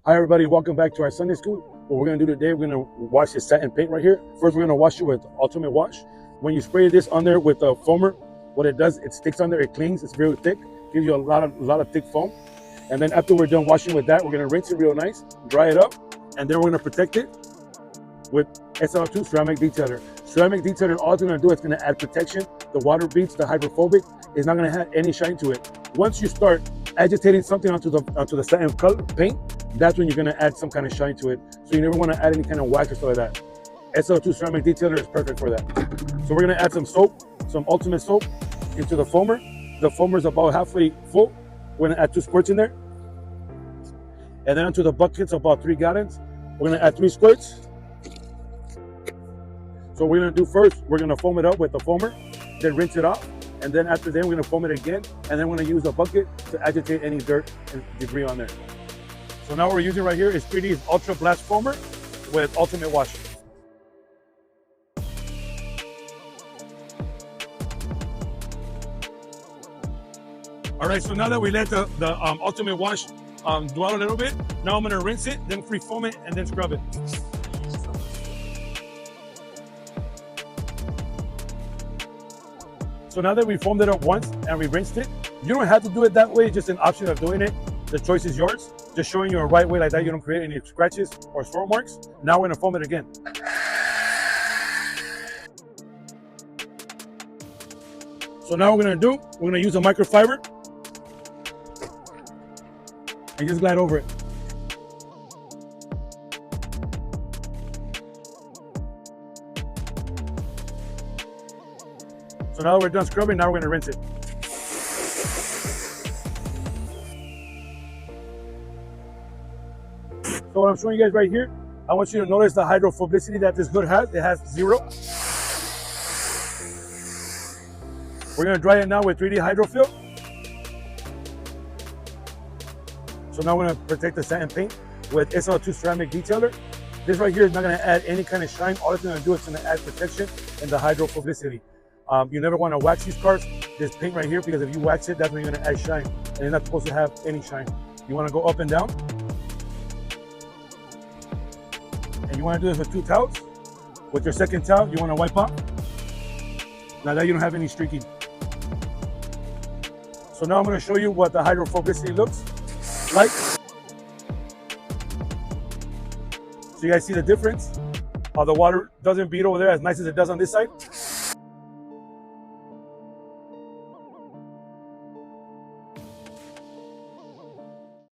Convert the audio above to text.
Hi everybody, welcome back to our Sunday school. What we're gonna do today, we're gonna wash this satin paint right here. First, we're gonna wash it with Ultimate Wash. When you spray this on there with the foamer, what it does, it sticks on there, it clings, it's very thick, gives you a lot of thick foam. And then after we're done washing with that, we're gonna rinse it real nice, dry it up, and then we're gonna protect it with SL2 ceramic detailer. Ceramic detailer, all it's gonna do, it's gonna add protection. The water beads, the hydrophobic, is not gonna have any shine to it. Once you start agitating something onto the satin color paint, that's when you're gonna add some kind of shine to it. So you never wanna add any kind of wax or stuff like that. SL2 ceramic detailer is perfect for that. So we're gonna add some soap, some Ultimate soap into the foamer. The foamer is about halfway full. We're gonna add 2 squirts in there. And then onto the buckets, about 3 gallons, we're gonna add 3 squirts. So we're gonna do first, we're gonna foam it up with the foamer, then rinse it off. And then after that, we're gonna foam it again. And then we're gonna use a bucket to agitate any dirt and debris on there. So now what we're using right here is 3D's Ultra Blast Foamer with Ultimate Wash. All right, so now that we let the Ultimate Wash dwell a little bit, now I'm gonna rinse it, then free foam it, and then scrub it. So now that we foamed it up once and we rinsed it, you don't have to do it that way, just an option of doing it. The choice is yours. Just showing you a right way, like that you don't create any scratches or swirl marks. Now we're gonna foam it again. So now what we're gonna do, we're gonna use a microfiber and just glide over it. So now that we're done scrubbing, now we're gonna rinse it. So what I'm showing you guys right here, I want you to notice the hydrophobicity that this hood has. It has 0. We're gonna dry it now with 3D Hydrofill. So now we're gonna protect the satin paint with SL2 ceramic detailer. This right here is not gonna add any kind of shine. All it's gonna do is gonna add protection and the hydrophobicity. You never wanna wax these cars, this paint right here, because if you wax it, that's when you're gonna add shine. And you're not supposed to have any shine. You wanna go up and down. And you want to do this with 2 towels. With your second towel, you want to wipe off. Now that you don't have any streaking. So now I'm going to show you what the hydrophobicity looks like. So you guys see the difference? How the water doesn't bead over there as nice as it does on this side.